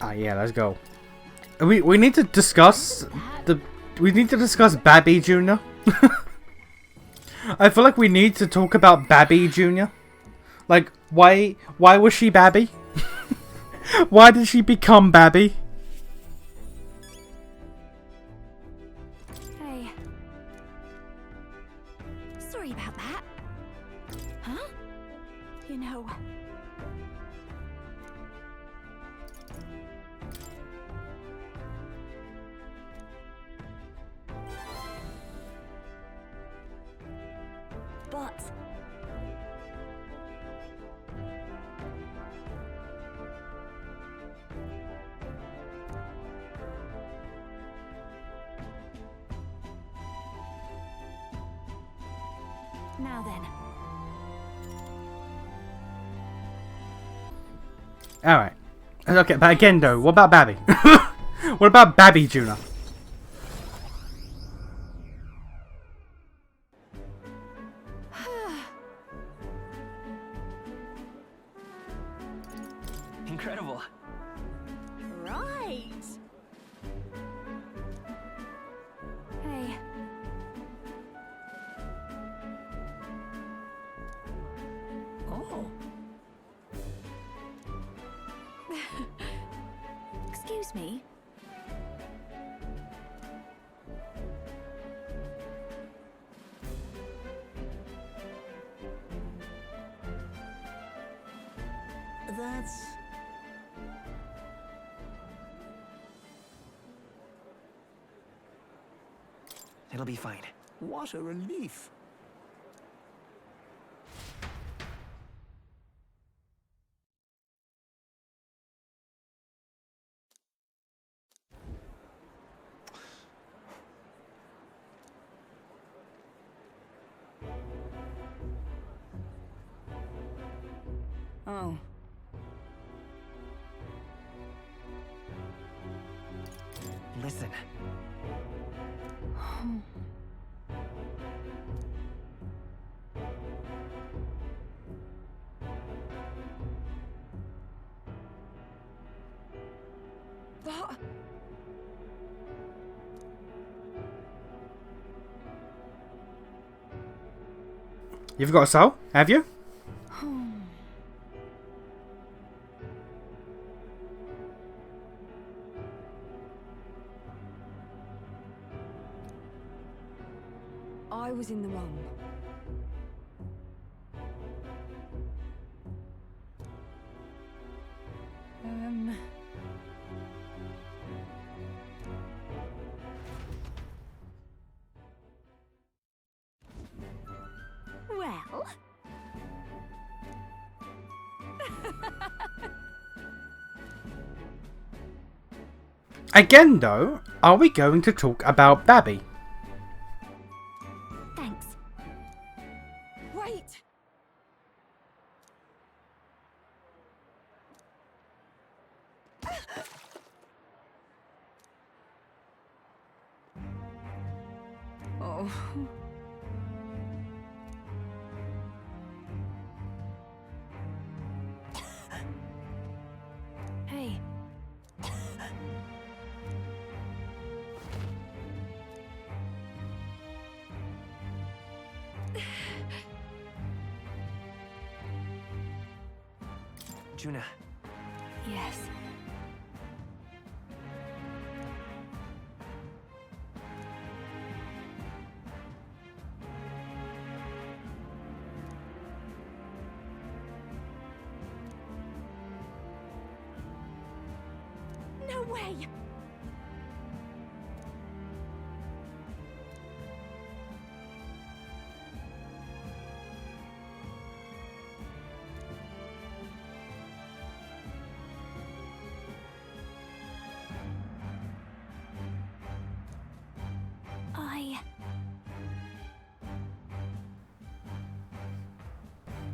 Ah, yeah, let's go. We need to discuss Babby Jr. I feel like we need to talk about Babby Jr. Like, why was she Babby? Why did she become Babby? Hey. Sorry about that. Huh? You know... But... Now then. Alright. Okay, but again though, what about Babby? What about Babby Jr.? Incredible. Right. Hey. Oh. Excuse me. That's... It'll be fine. What a relief. Oh. Listen. But... You've got a soul? Have you? I was in the wrong. Well... Again though, are we going to talk about Babby? Thanks. Wait! Oh... Hey. Juna. Yes. No way!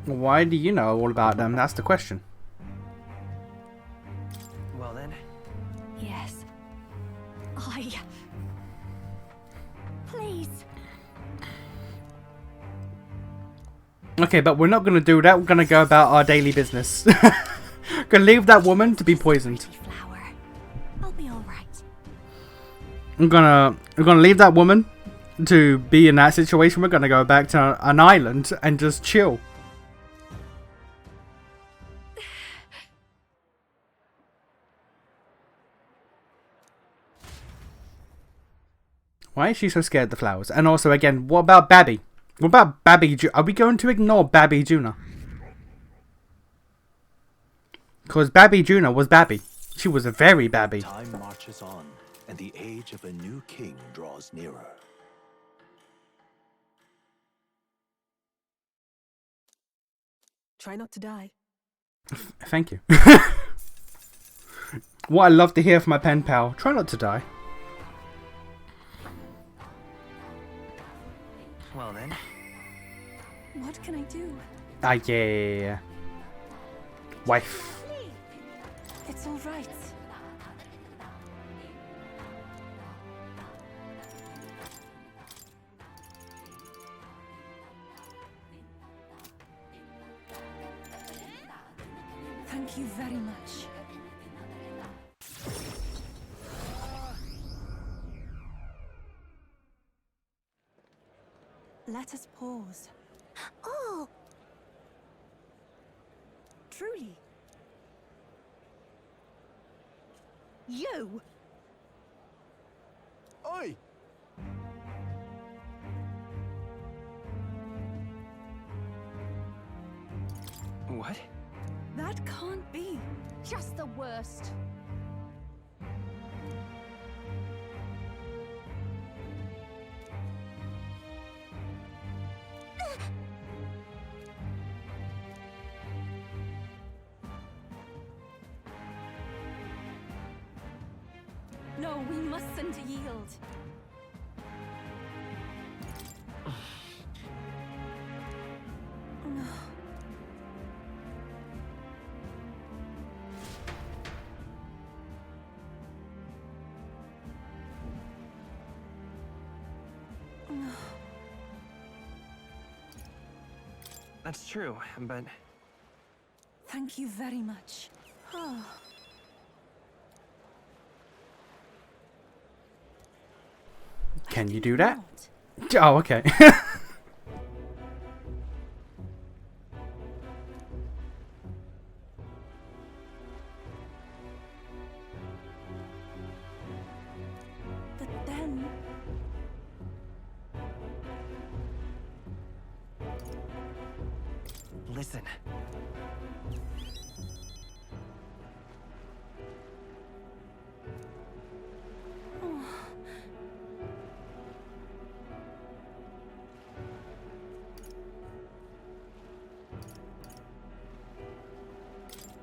Why do you know all about them? That's the question. Well then. Yes. Please. Okay, but we're not going to do that. We're going to go about our daily business. Gonna leave that woman to be poisoned. Flower. I'll be all right. I'm gonna leave that woman to be in that situation. We're gonna go back to an island and just chill. Why is she so scared of the flowers? And also, again, what about Babby? What about Babby? Are we going to ignore Babby Juna? Because Babby Juna was Babby. She was a very Babby. Time marches on, and the age of a new king draws nearer. Try not to die. Thank you. What I love to hear from my pen pal. Try not to die. Well then. What can I do? Ah, yeah. Wife. It's all right. Thank you very much. Let us pause. Oh, Truly. you! Oi! What? That can't be. Just the worst. No, we mustn't yield. No. No. That's true, but Thank you very much. Oh. Can you do that? Oh, okay. But then... listen.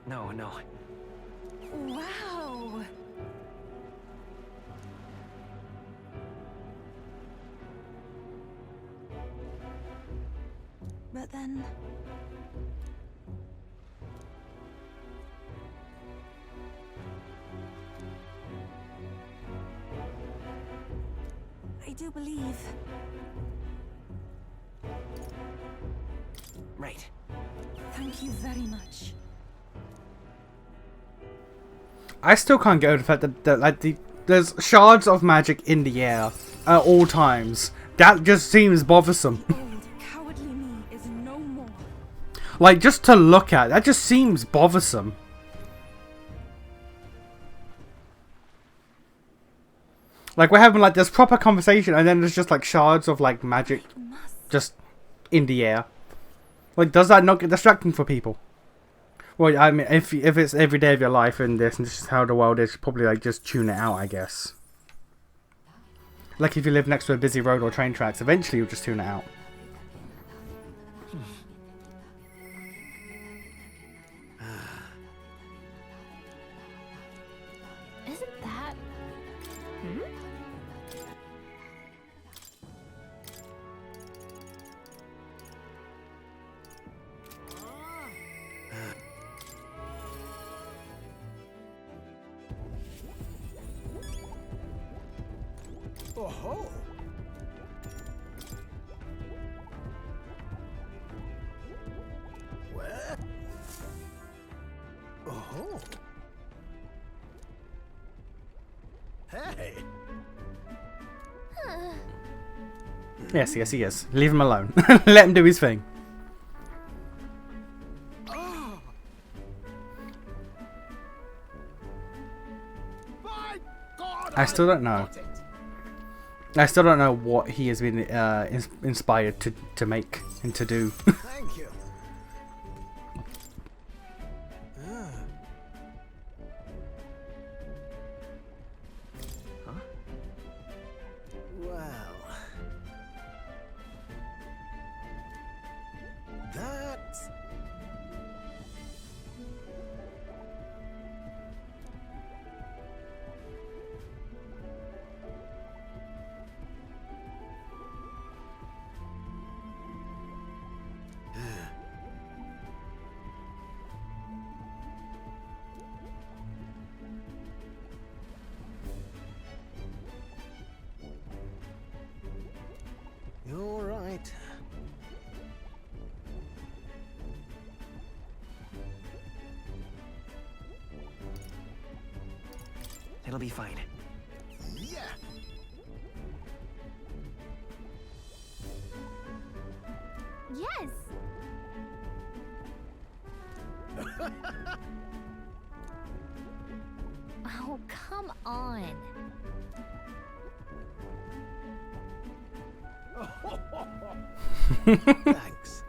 No, no. Wow! But then... I do believe... Right. Thank you very much. I still can't get over the fact that there's shards of magic in the air at all times. That just seems bothersome. The old, cowardly me is no more. Like, just to look at, that just seems bothersome. Like, we're having like this proper conversation and then there's just like shards of like magic just in the air. Like, does that not get distracting for people? Well, I mean, if it's every day of your life and this is how the world is, probably like just tune it out, I guess. Like if you live next to a busy road or train tracks, eventually you'll just tune it out. Isn't that... Hmm? Oh-ho! Hey. Yes, yes, he is. Leave him alone. Let him do his thing. My God, I still don't know. got it. I still don't know what he has been inspired to make and to do. Thank you. Ah. Huh? Well, that's you're right. It'll be fine. Yeah. Yes. Oh, come on. Thanks.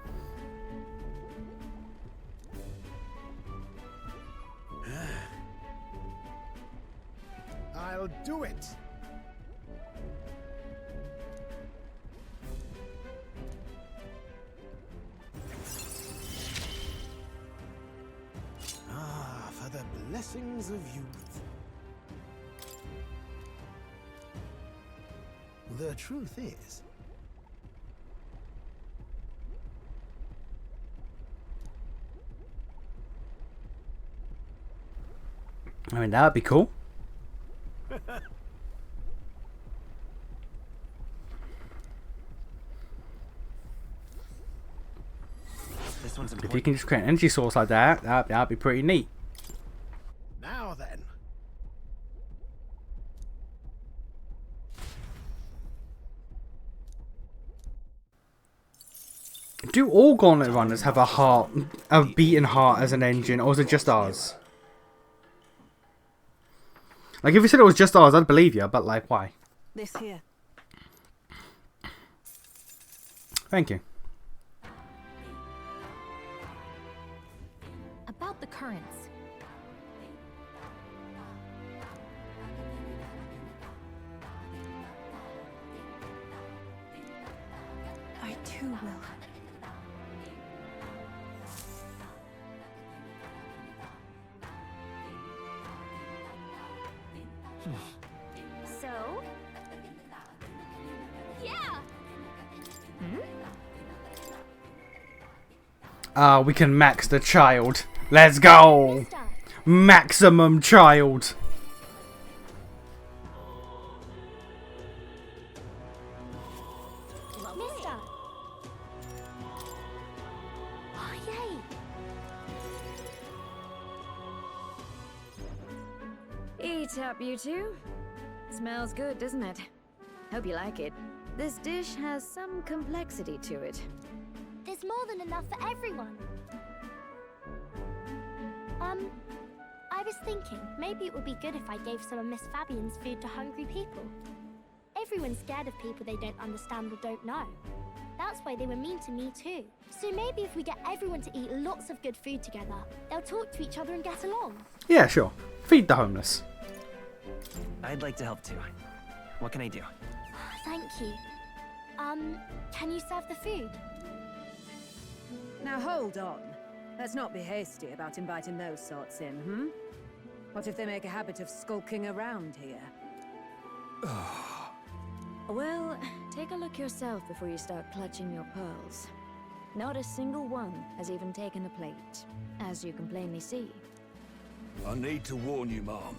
I'll do it. Ah, for the blessings of youth. The truth is, I mean, that would be cool. this one's If you important. can just create an energy source like that, that'd be pretty neat. Now then. Do all Gauntlet runners have a beating heart as an engine, or is it just ours? Like, if you said it was just ours, I'd believe you, but like, why? This here. Thank you. About the currents. I too will. So? Yeah. We can max the child. Let's go! Mister. Maximum child. Mister. Oh, yay. Eat up, you two. Smells good, doesn't it? Hope you like it. This dish has some complexity to it. There's more than enough for everyone. I was thinking maybe it would be good if I gave some of Miss Fabian's food to hungry people. Everyone's scared of people they don't understand or don't know. That's why they were mean to me too. So maybe if we get everyone to eat lots of good food together, they'll talk to each other and get along. Yeah, sure. Feed the homeless. I'd like to help too. What can I do? Thank you. Can you serve the food? Now hold on. Let's not be hasty about inviting those sorts in, hmm? What if they make a habit of skulking around here? Well, take a look yourself before you start clutching your pearls. Not a single one has even taken a plate, as you can plainly see. I need to warn you, Mom.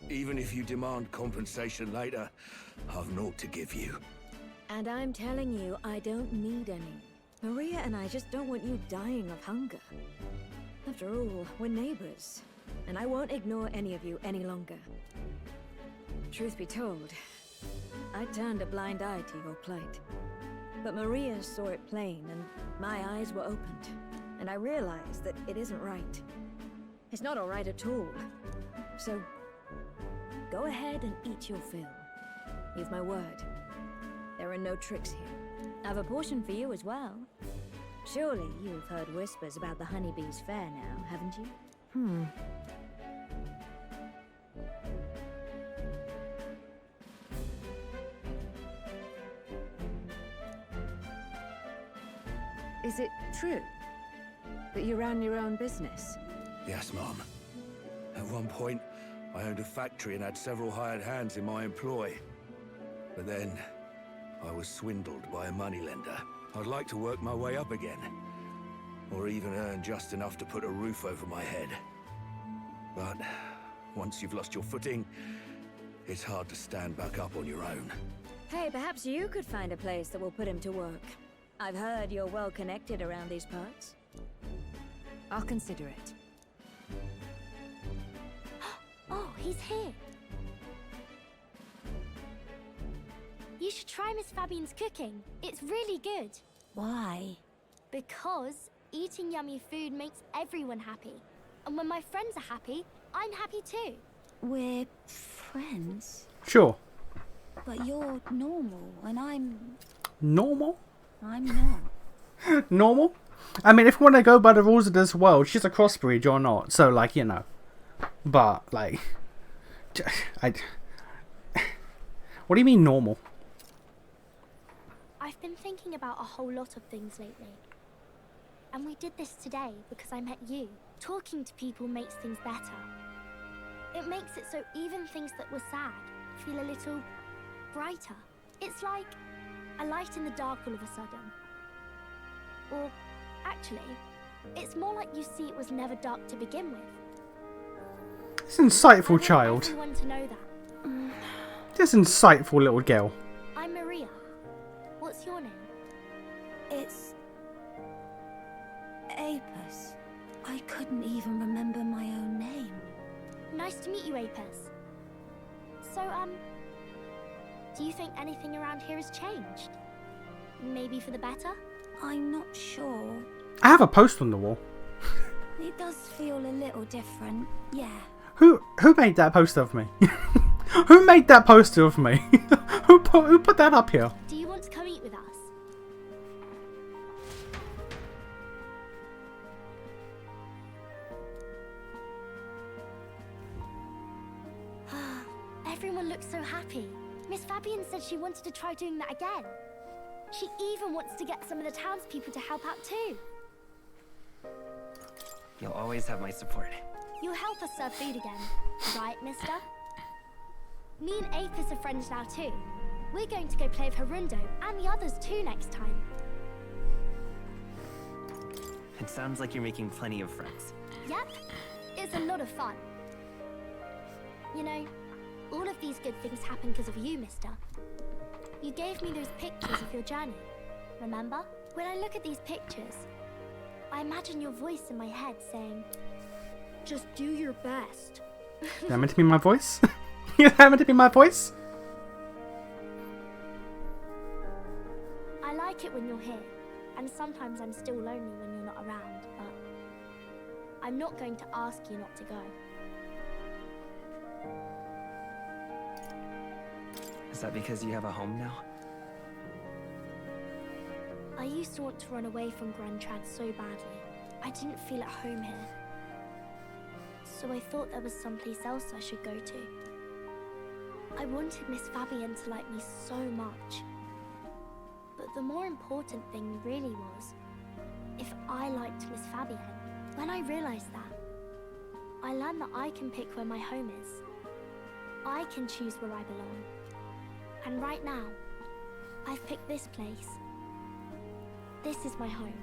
Even if you demand compensation later, I've naught to give you. And I'm telling you, I don't need any. Maria and I just don't want you dying of hunger. After all, we're neighbors. and I won't ignore any of you any longer. Truth be told, I turned a blind eye to your plight. But Maria saw it plain, and my eyes were opened. And I realized that it isn't right. It's not all right at all. So, go ahead and eat your fill. You've my word. There are no tricks here. I have a portion for you as well. Surely you've heard whispers about the honeybees fair now, haven't you? Is it true that you ran your own business? Yes, Mom. At one point, I owned a factory and had several hired hands in my employ. But then, I was swindled by a moneylender. I'd like to work my way up again. Or even earn just enough to put a roof over my head. But once you've lost your footing, it's hard to stand back up on your own. Hey, perhaps you could find a place that will put him to work. I've heard you're well connected around these parts. I'll consider it. Oh, he's here. You should try Miss Fabian's cooking. It's really good. Why? Because eating yummy food makes everyone happy. And when my friends are happy, I'm happy too. We're friends, Sure. but you're normal, and I'm Normal? not. Normal? I mean, if we want to go by the rules of this world, she's a crossbreed, you're not. So, like, you know. But, like... What do you mean normal? I've been thinking about a whole lot of things lately. And we did this today because I met you. Talking to people makes things better. It makes it so even things that were sad feel a little brighter. It's like a light in the dark all of a sudden. Or, actually, it's more like you see it was never dark to begin with. This insightful I want child. everyone to know that. This insightful little girl. I'm Maria. What's your name? It's Apis. I couldn't even remember my own name. Nice to meet you, Apis. So, do you think anything around here has changed? Maybe for the better? I'm not sure. I have a post on the wall. It does feel a little different, yeah. Who made that poster of me? Who made that poster of me? who put that up here? Do you want to come eat with us? Everyone looks so happy. Miss Fabian said she wanted to try doing that again. She even wants to get some of the townspeople to help out too. You'll always have my support. You'll help us serve food again, right, mister? Me and Apis are friends now too. We're going to go play with Harundo and the others too next time. It sounds like you're making plenty of friends. Yep, it's a lot of fun. You know, all of these good things happen because of you, mister. You gave me those pictures of your journey, remember? When I look at these pictures, I imagine your voice in my head saying, just do your best. Is that meant to be my voice? Is that meant to be my voice? I like it when you're here, and sometimes I'm still lonely when you're not around, but I'm not going to ask you not to go. Is that because you have a home now? I used to want to run away from Grand Trad so badly. I didn't feel at home here. So I thought there was someplace else I should go to. I wanted Miss Fabian to like me so much. But the more important thing really was if I liked Miss Fabian. When I realized that, I learned that I can pick where my home is. I can choose where I belong. And right now, I've picked this place. This is my home.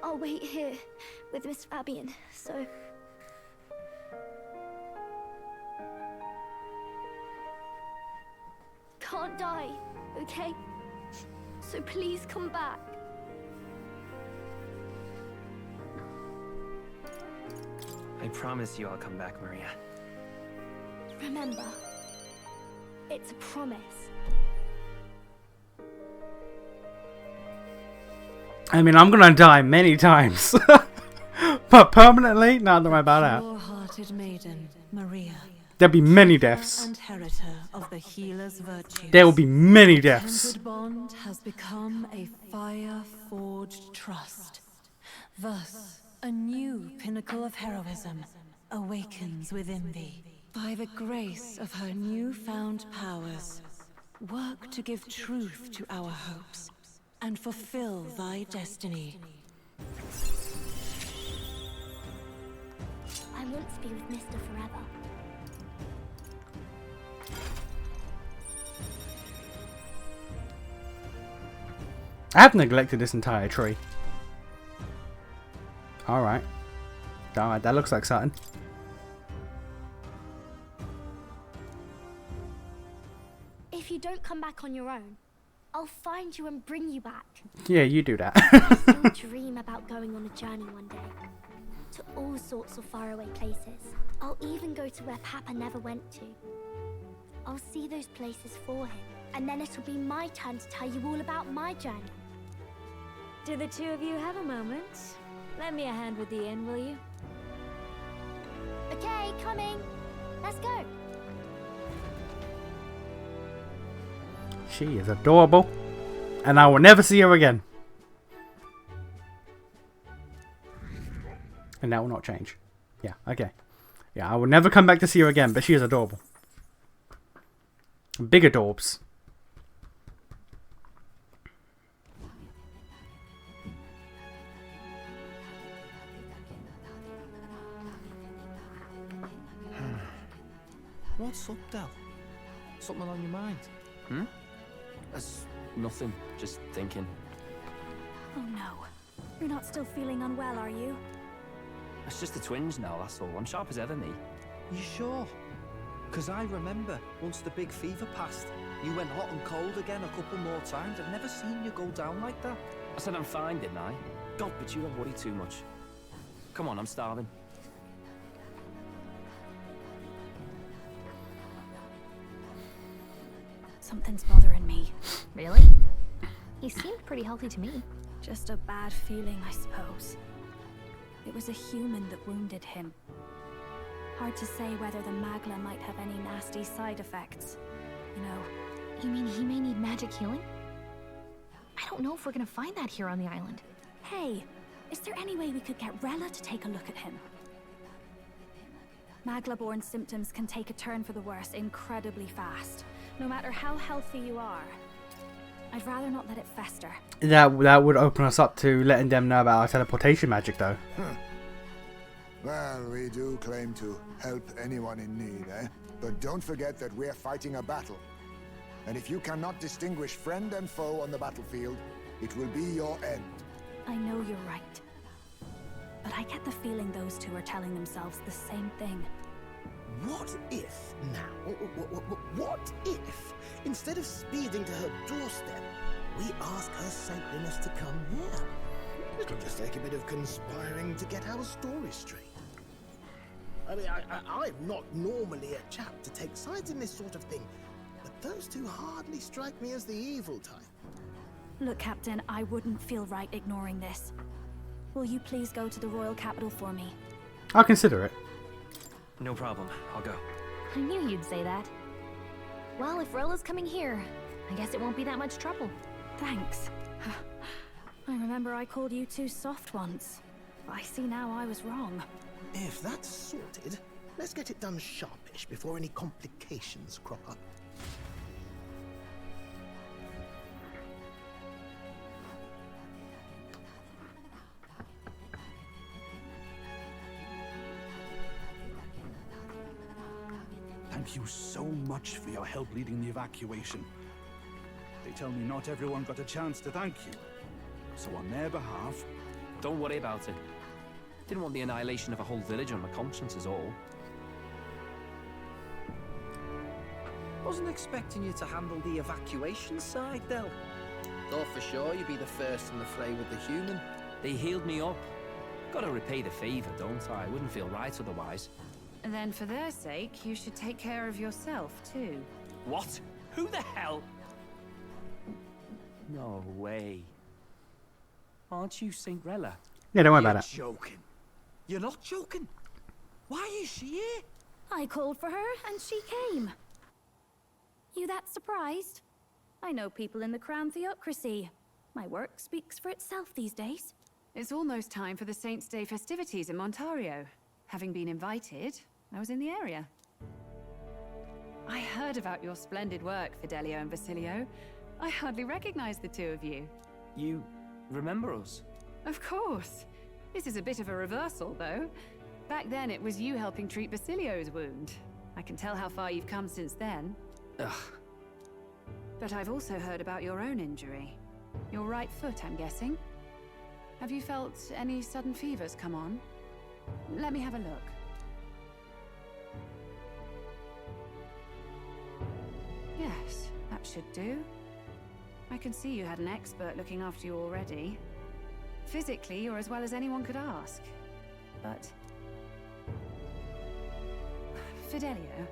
I'll wait here with Miss Fabian, so... Can't die, okay? So please come back. I promise you I'll come back, Maria. Remember, it's a promise. I mean, I'm gonna die many times. But permanently? Not that I'm about out. Pure-hearted maiden, Maria. There'll be many deaths. Inheritor of the healer's virtues. There will be many deaths. Tempered bond has become a fire-forged trust. Thus, a new pinnacle of heroism awakens within thee. By the grace of her newfound powers, work to give truth to our hopes and fulfill thy destiny. I want to be with Mister forever. I have neglected this entire tree. Alright. Alright, that looks like something. If you don't come back on your own, I'll find you and bring you back. Yeah, you do that. I still dream about going on a journey one day. To all sorts of faraway places. I'll even go to where Papa never went to. I'll see those places for him. And then it'll be my turn to tell you all about my journey. Do the two of you have a moment? Lend me a hand with the inn, will you? Okay, coming. Let's go. She is adorable. And I will never see her again. And that will not change. Yeah, okay. Yeah, I will never come back to see her again, but she is adorable. Big adorbs. What's up, Del? Something on your mind? That's nothing. Just thinking. Oh no. You're not still feeling unwell, are you? It's just the twinge now, that's all. I'm sharp as ever, me. You sure? Because I remember once the big fever passed, you went hot and cold again a couple more times. I've never seen you go down like that. I said I'm fine, didn't I? God, but you don't worry too much. Come on, I'm starving. Something's bothering me. Really? He seemed pretty healthy to me. Just a bad feeling, I suppose. It was a human that wounded him. Hard to say whether the Magla might have any nasty side effects. You know. You mean he may need magic healing? I don't know if we're gonna find that here on the island. Hey, is there any way we could get Rella to take a look at him? Magla-born symptoms can take a turn for the worse incredibly fast, no matter how healthy you are. I'd rather not let it fester. That would open us up to letting them know about our teleportation magic, though. Well, we do claim to help anyone in need, eh? But don't forget that we're fighting a battle. And if you cannot distinguish friend and foe on the battlefield, it will be your end. I know you're right. But I get the feeling those two are telling themselves the same thing. What if now? What if, instead of speeding to her doorstep, we ask her saintliness to come here? It'll just take a bit of conspiring to get our story straight. I mean, I'm not normally a chap to take sides in this sort of thing, but those two hardly strike me as the evil type. Look, Captain, I wouldn't feel right ignoring this. Will you please go to the royal capital for me? I'll consider it. No problem. I'll go. I knew you'd say that. Well, if Rella's coming here, I guess it won't be that much trouble. Thanks. I remember I called you too soft once. I see now I was wrong. If that's sorted, let's get it done sharpish before any complications crop up. Thank you so much for your help leading the evacuation. They tell me not everyone got a chance to thank you. So on their behalf... Don't worry about it. Didn't want the annihilation of a whole village on my conscience is all. Wasn't expecting you to handle the evacuation side, Del. Thought for sure you'd be the first in the fray with the human. They healed me up. Gotta repay the favor, don't I? Wouldn't feel right otherwise. And then for their sake, you should take care of yourself, too. What? Who the hell? No way. Aren't you Cinderella? Yeah, don't worry about it. You're joking. You're not joking. Why is she here? I called for her and she came. You that surprised? I know people in the Crown Theocracy. My work speaks for itself these days. It's almost time for the Saints' Day festivities in Montario. Having been invited, I was in the area. I heard about your splendid work, Fidelio and Basilio. I hardly recognized the two of you. You remember us? Of course. This is a bit of a reversal, though. Back then, it was you helping treat Basilio's wound. I can tell how far you've come since then. Ugh. But I've also heard about your own injury. Your right foot, I'm guessing. Have you felt any sudden fevers come on? Let me have a look. Yes, that should do. I can see you had an expert looking after you already. Physically, you're as well as anyone could ask. But... Fidelio,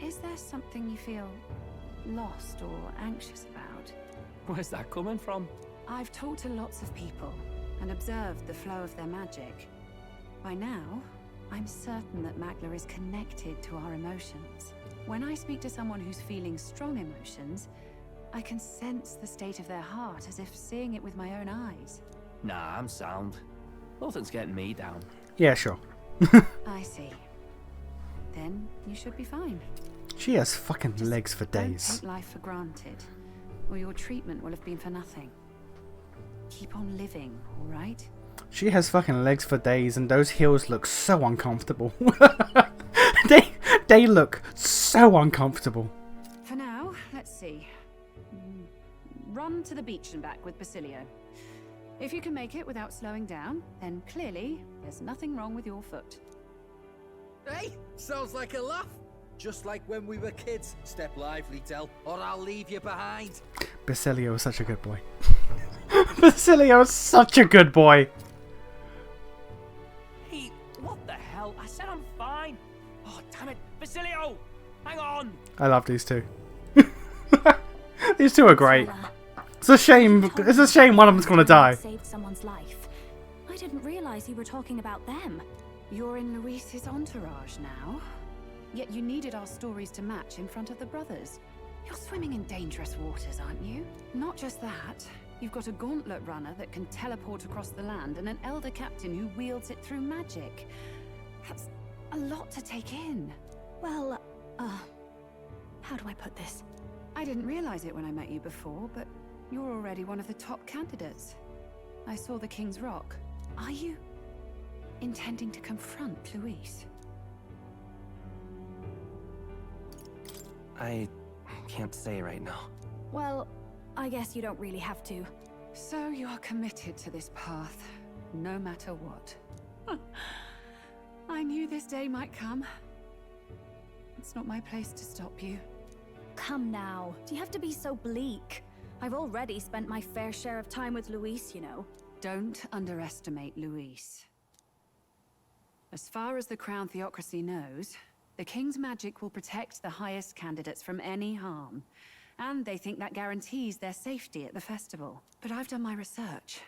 is there something you feel lost or anxious about? Where's that coming from? I've talked to lots of people and observed the flow of their magic. By now, I'm certain that Magla is connected to our emotions. When I speak to someone who's feeling strong emotions, I can sense the state of their heart as if seeing it with my own eyes. Nah, I'm sound. Nothing's getting me down. Yeah, sure. I see. Then you should be fine. She has fucking Just legs for don't days. take life for granted, or your treatment will have been for nothing. Keep on living, all right? She has fucking legs for days, and those heels look so uncomfortable. they look so uncomfortable. For now, let's see. Run to the beach and back with Basilio. If you can make it without slowing down, then clearly there's nothing wrong with your foot. Hey, sounds like a laugh. Just like when we were kids. Step lively, Del, or I'll leave you behind. Basilio is such a good boy. Basilio is such a good boy. Hey, what the hell? I said I'm fine. Oh, damn it. Basilio! Hang on! I love these two. These two are great. It's a shame. It's a shame one of them's gonna die. Saved someone's life. I didn't realize you were talking about them. You're in Luis's entourage now. Yet you needed our stories to match in front of the brothers. You're swimming in dangerous waters, aren't you? Not just that. You've got a gauntlet runner that can teleport across the land and an elder captain who wields it through magic. That's a lot to take in. Well, how do I put this? I didn't realize it when I met you before, but you're already one of the top candidates. I saw the King's Rock. Are you intending to confront Luis? I can't say right now. Well, I guess you don't really have to. So you are committed to this path, no matter what. I knew this day might come. It's not my place to stop you. Come now, do you have to be so bleak? I've already spent my fair share of time with Luis, you know. Don't underestimate Luis. As far as the Crown Theocracy knows, the King's magic will protect the highest candidates from any harm. And they think that guarantees their safety at the festival. But I've done my research.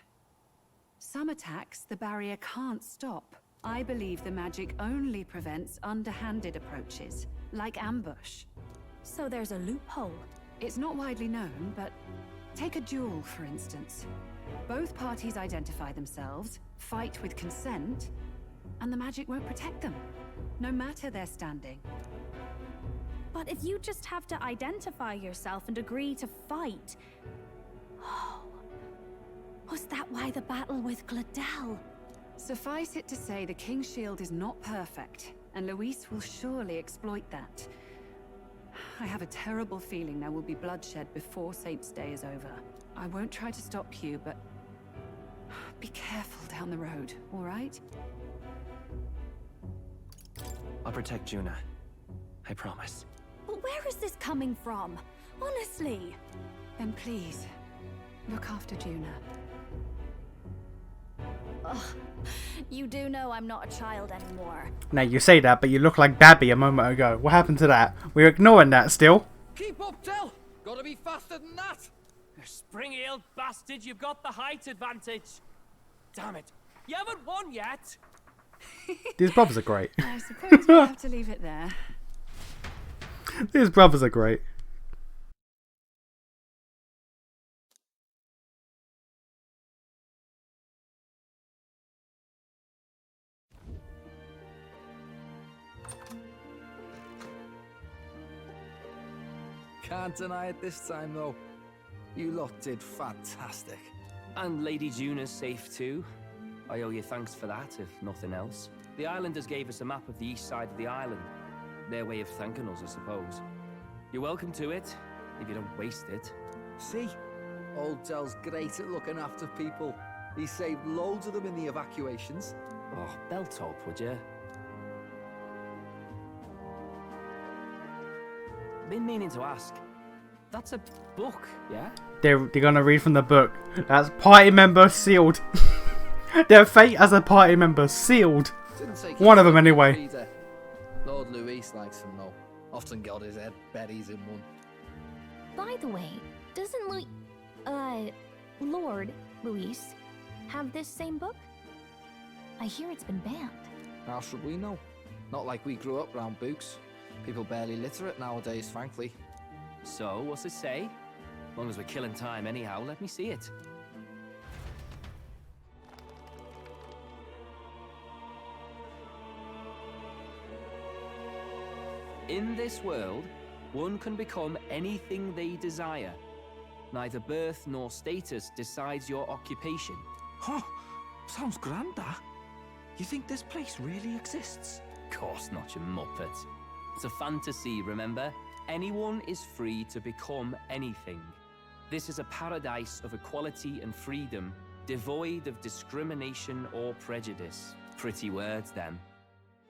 Some attacks the barrier can't stop. I believe the magic only prevents underhanded approaches, like ambush. So there's a loophole. It's not widely known, but take a duel, for instance. Both parties identify themselves, fight with consent, and the magic won't protect them, no matter their standing. But if you just have to identify yourself and agree to fight... Oh, was that why the battle with Gladel? Suffice it to say, the King's Shield is not perfect, and Luis will surely exploit that. I have a terrible feeling there will be bloodshed before Saints' Day is over. I won't try to stop you, but be careful down the road, all right? I'll protect Juna. I promise. But where is this coming from? Honestly. Then please, look after Juna. You do know I'm not a child anymore. Now you say that, but you look like Babby a moment ago. What happened to that? We're ignoring that still. Keep up, Del! Gotta be faster than that! You spring-heeled bastard, you've got the height advantage. Damn it. You haven't won yet. These brothers are great. I suppose we'll have to leave it there. These brothers are great. Can't deny it this time, though. You lot did fantastic. And Lady Juna's safe too. I owe you thanks for that, if nothing else. The islanders gave us a map of the east side of the island. Their way of thanking us, I suppose. You're welcome to it, if you don't waste it. See? Old Del's great at looking after people. He saved loads of them in the evacuations. Oh, belt up, would you? Been meaning to ask. That's a book, yeah? They're gonna read from the book. That's party member sealed. Their fate as a party member sealed. One of them anyway. Lord Luis likes them though. Often got his head berries in one. By the way, doesn't Lord Luis have this same book? I hear it's been banned. How should we know? Not like we grew up round books. People barely literate nowadays, frankly. So, what's it say? As long as we're killing time anyhow, let me see it. In this world, one can become anything they desire. Neither birth nor status decides your occupation. Huh? Sounds grand, that. You think this place really exists? Of course not, you muppet. It's a fantasy, remember? Anyone is free to become anything. This is a paradise of equality and freedom, devoid of discrimination or prejudice. Pretty words, them.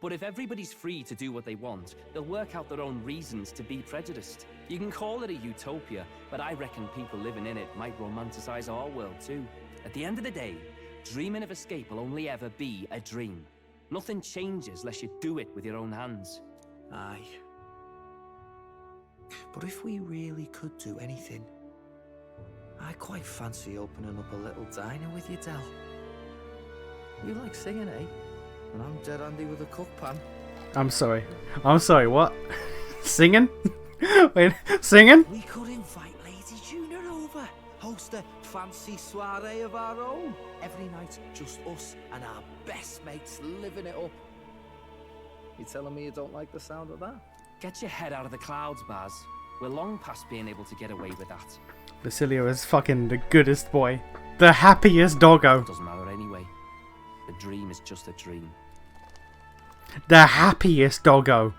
But if everybody's free to do what they want, they'll work out their own reasons to be prejudiced. You can call it a utopia, but I reckon people living in it might romanticize our world too. At the end of the day, dreaming of escape will only ever be a dream. Nothing changes unless you do it with your own hands. Aye. But if we really could do anything, I quite fancy opening up a little diner with you, Del. You like singing, eh? And I'm dead handy with a cook pan. I'm sorry, what? Singing? Wait, singing? We could invite Lady Juna over. Host a fancy soiree of our own. Every night, just us and our best mates living it up. You telling me you don't like the sound of that? Get your head out of the clouds, Baz. We're long past being able to get away with that. Basilio is fucking the goodest boy. The happiest doggo. Doesn't matter anyway. The dream is just a dream. The happiest doggo.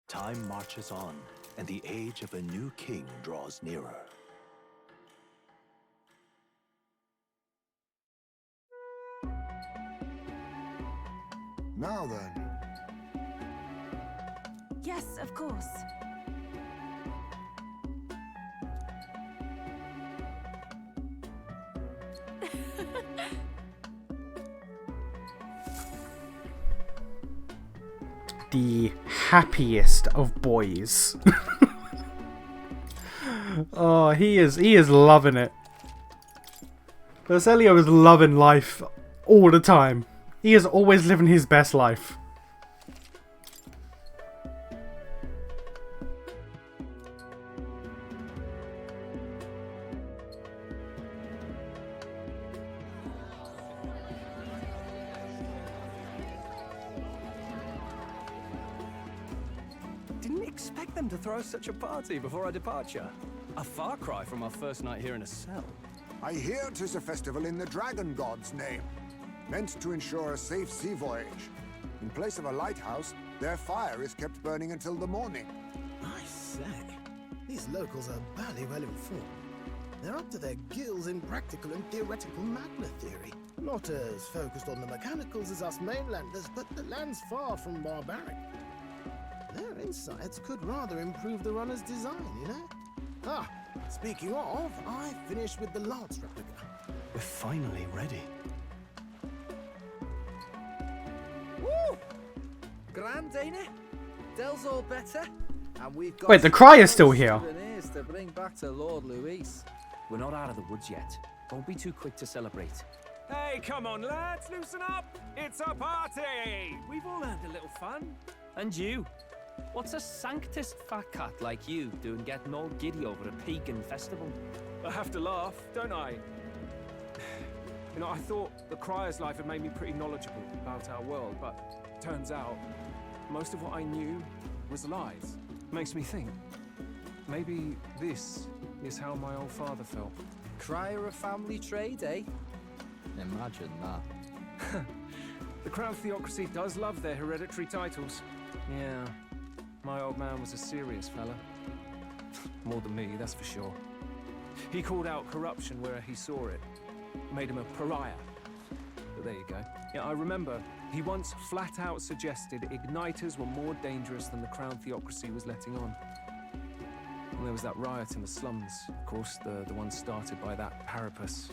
Time marches on, and the age of a new king draws nearer. Now then. Yes, of course. The happiest of boys. Oh, he is loving it. Basilio is loving life all the time. He is always living his best life. Didn't expect them to throw such a party before our departure. A far cry from our first night here in a cell. I hear 'tis a festival in the dragon god's name, meant to ensure a safe sea voyage. In place of a lighthouse, their fire is kept burning until the morning. I say, these locals are barely well informed. They're up to their gills in practical and theoretical magna theory. Not as focused on the mechanicals as us mainlanders, but the land's far from barbaric. Their insights could rather improve the runner's design, you know? Ah, speaking of, I finished with the lance replica. We're finally ready. Grand, ain't it? Dell's all better. And we've got Wait, the Crier's still here. souvenirs to bring back to Lord Luis. We're not out of the woods yet. Don't be too quick to celebrate. Hey, come on, lads, loosen up! It's a party! We've all had a little fun. And you? What's a sanctist fat cat like you doing getting all giddy over a pagan festival? I have to laugh, don't I? You know, I thought the Crier's life had made me pretty knowledgeable about our world, but turns out most of what I knew was lies. Makes me think, maybe this is how my old father felt. Crier a family trade, eh? Imagine that. The Crown Theocracy does love their hereditary titles. Yeah, my old man was a serious fella. More than me, that's for sure. He called out corruption where he saw it. Made him a pariah. But there you go. Yeah, I remember he once flat out suggested igniters were more dangerous than the Crown Theocracy was letting on. And there was that riot in the slums, of course, the one started by that Parapus.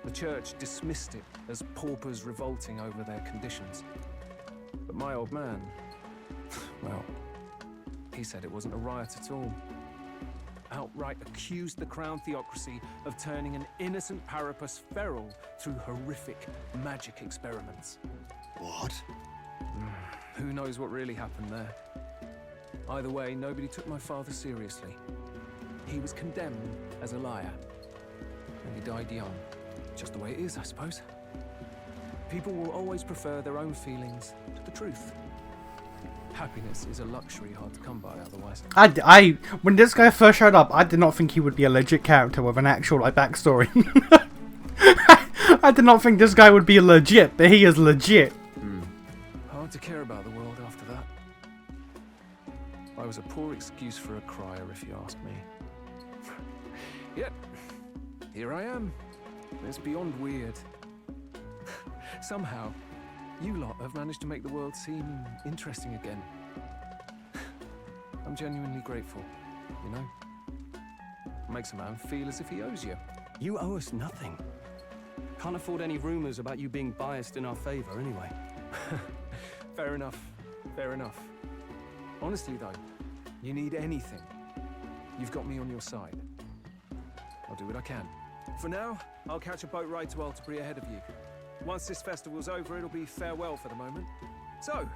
The church dismissed it as paupers revolting over their conditions. But my old man, well, he said it wasn't a riot at all. Outright accused the Crown Theocracy of turning an innocent Parapus feral through horrific magic experiments. What? Who knows what really happened there? Either way, nobody took my father seriously. He was condemned as a liar, and he died young. Just the way it is, I suppose. People will always prefer their own feelings to the truth. Happiness is a luxury hard to come by otherwise. When this guy first showed up, I did not think he would be a legit character with an actual like backstory. I did not think this guy would be legit, but he is legit. Hard to care about the world after that. I was a poor excuse for a crier, if you ask me. Yet, here I am. It's beyond weird. Somehow, you lot have managed to make the world seem interesting again. I'm genuinely grateful, you know? Makes a man feel as if he owes you. You owe us nothing. Can't afford any rumors about you being biased in our favor anyway. Fair enough. Fair enough. Honestly, though, you need anything, you've got me on your side. I'll do what I can. For now, I'll catch a boat ride to Altabri ahead of you. Once this festival's over, it'll be farewell for the moment. So,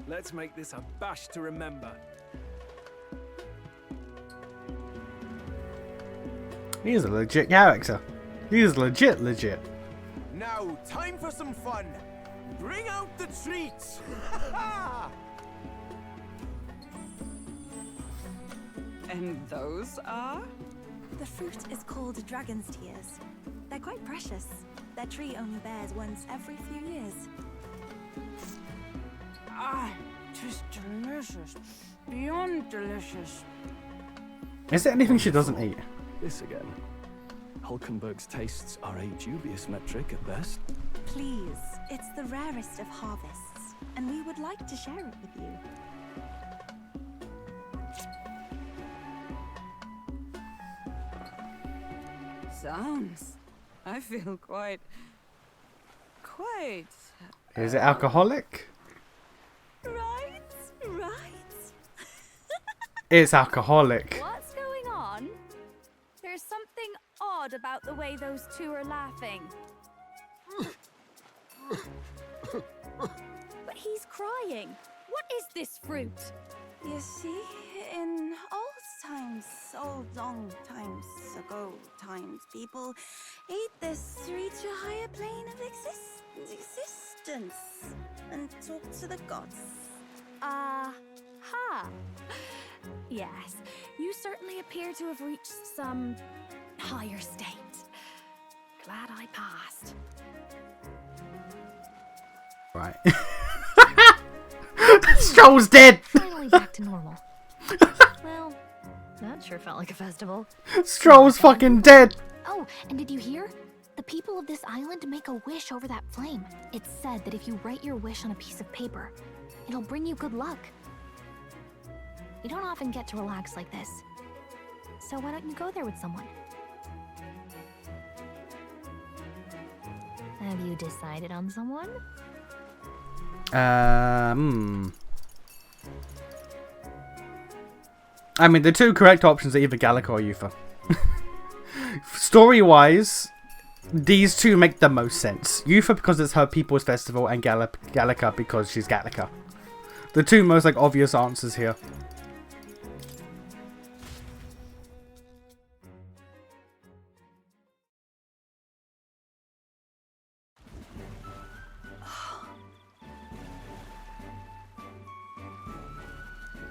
let's make this a bash to remember. He's a legit character. He's legit. Now, time for some fun. Bring out the treats. And those are? The fruit is called dragon's tears. They're quite precious. Their tree only bears once every few years. Ah, just delicious. Beyond delicious. Is there anything she doesn't eat? This again. Hulkenberg's tastes are a dubious metric at best. Please, it's the rarest of harvests, and we would like to share it with you. Sounds. I feel quite. Is it alcoholic? Right. It's alcoholic. What's going on? There's something odd about the way those two are laughing. But he's crying. What is this fruit? You see, in old long times ago, people ate this to reach a higher plane of existence and talk to the gods. Ha! Yes, you certainly appear to have reached some higher state. Glad I passed. Right. Stroll's dead! Finally back to normal. Well, that sure felt like a festival. Stroll's fucking dead! Oh, and did you hear? The people of this island make a wish over that flame. It's said that if you write your wish on a piece of paper, it'll bring you good luck. You don't often get to relax like this. So why don't you go there with someone? Have you decided on someone? I mean, the two correct options are either Gallica or Yufa. Story-wise, these two make the most sense. Yufa because it's her people's festival, and Gallica because she's Gallica. The two most like obvious answers here.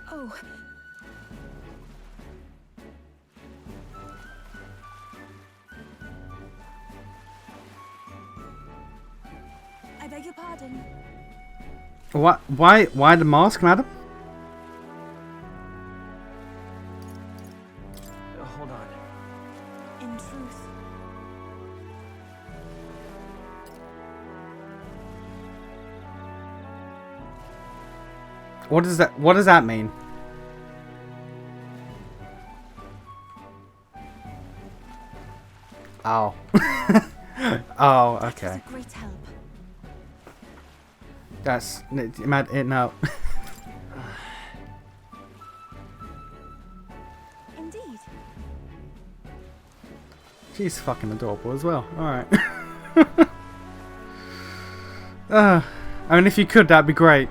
Oh. I beg your pardon. What? Why the mask, madam? Hold on. In truth, What does that mean? Oh. Oh, okay. it's a great help. That's no. Indeed. She's fucking adorable as well. Alright. I mean, if you could, that'd be great.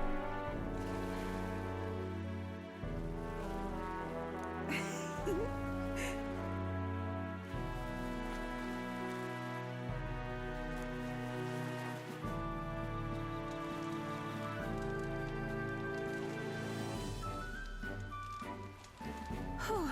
Whew.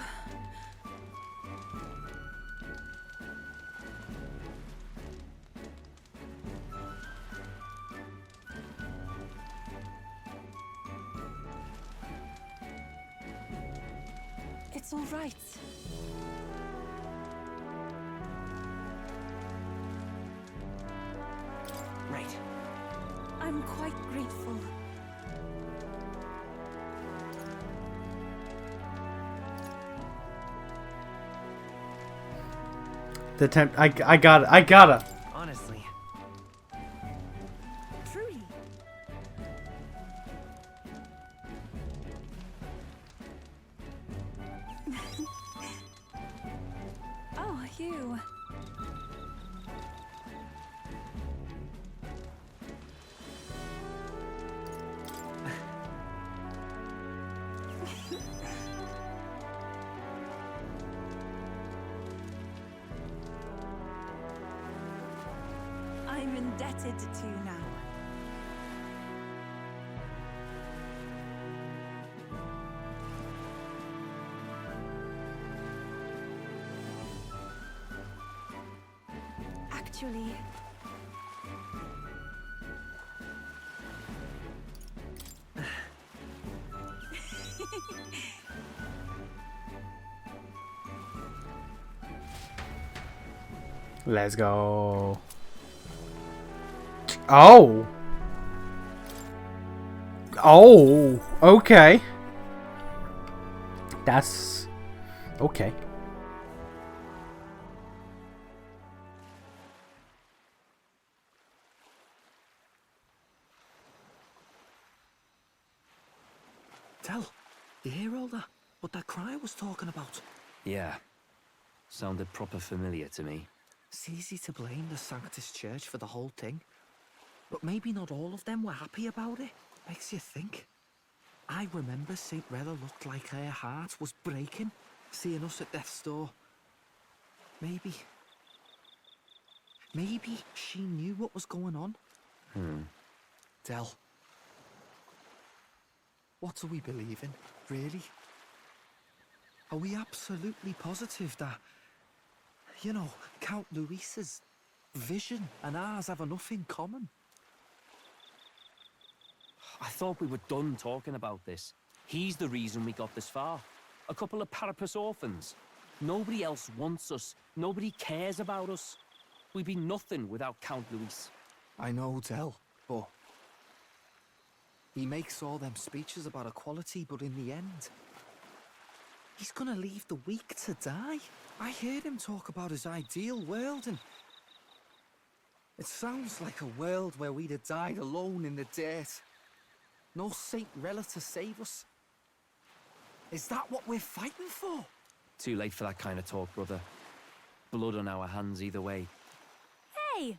It's all right. Right. I'm quite grateful. The temp. I gotta. Honestly. Truly. Oh, you. I'm indebted to you now. Actually, Let's go. Oh. Oh. Okay. That's okay. Tell, you hear all that? What that cry was talking about? Yeah. Sounded proper familiar to me. It's easy to blame the Sanctus Church for the whole thing. But maybe not all of them were happy about it. Makes you think. I remember St. Rella looked like her heart was breaking, seeing us at death's door. Maybe she knew what was going on. Del, what are we believing, really? Are we absolutely positive that, you know, Count Luis's vision and ours have enough in common? I thought we were done talking about this. He's the reason we got this far. A couple of Parapus orphans. Nobody else wants us. Nobody cares about us. We'd be nothing without Count Luis. I know, Del, but he makes all them speeches about equality, but in the end, he's gonna leave the weak to die. I heard him talk about his ideal world, and it sounds like a world where we'd have died alone in the dirt. No Saint Rella to save us. Is that what we're fighting for? Too late for that kind of talk, brother. Blood on our hands either way. Hey!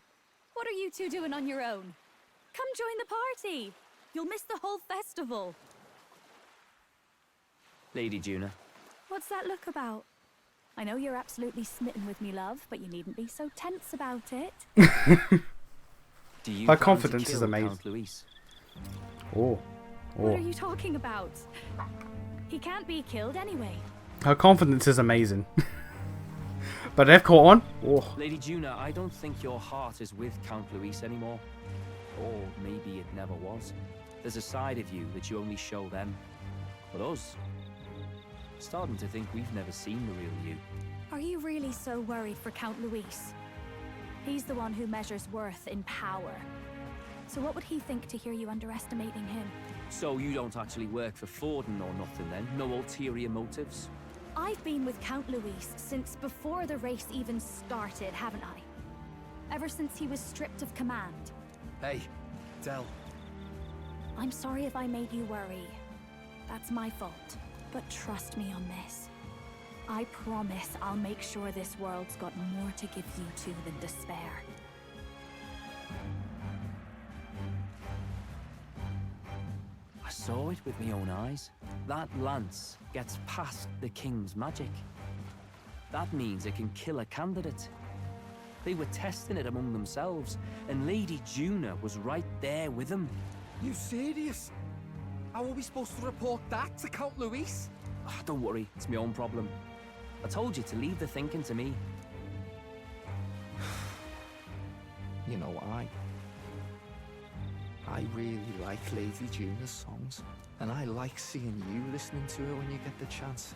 What are you two doing on your own? Come join the party! You'll miss the whole festival. Lady Juna. What's that look about? I know you're absolutely smitten with me, love, but you needn't be so tense about it. Do you Her plan to confidence is kill amazing. Count Luis? Oh. What Oh. are you talking about? He can't be killed anyway. Her confidence is amazing. But they've caught on. Oh. Lady Juna, I don't think your heart is with Count Luis anymore. Or maybe it never was. There's a side of you that you only show them. But us, starting to think we've never seen the real you. Are you really so worried for Count Luis? He's the one who measures worth in power. So what would he think to hear you underestimating him? So you don't actually work for Forden or nothing then? No ulterior motives? I've been with Count Luis since before the race even started, haven't I? Ever since he was stripped of command. Hey, Del. I'm sorry if I made you worry. That's my fault. But trust me on this. I promise I'll make sure this world's got more to give you two than despair. I saw it with my own eyes. That lance gets past the king's magic. That means it can kill a candidate. They were testing it among themselves, and Lady Juna was right there with them. You serious? How are we supposed to report that to Count Luis? Ah, don't worry, it's my own problem. I told you to leave the thinking to me. You know, I really like Lady Juna's songs, and I like seeing you listening to her when you get the chance.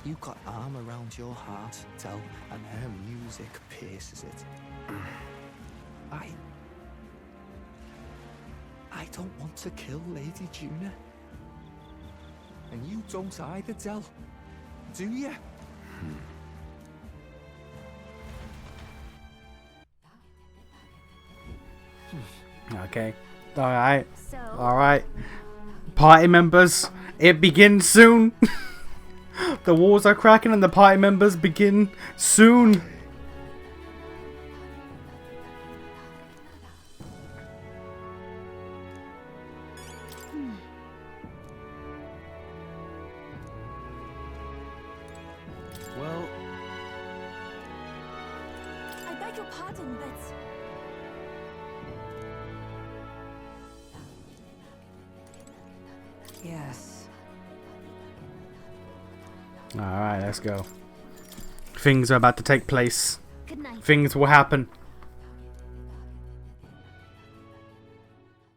You got arm around your heart, Del, and her music pierces it. I don't want to kill Lady Juna. And you don't either, Del. Do you? Okay. Alright. So, Alright. Party members, it begins soon. The walls are cracking and the party members begin soon. Well, I beg your pardon, but... Yes. Alright, let's go. Things are about to take place. good night. Things will happen.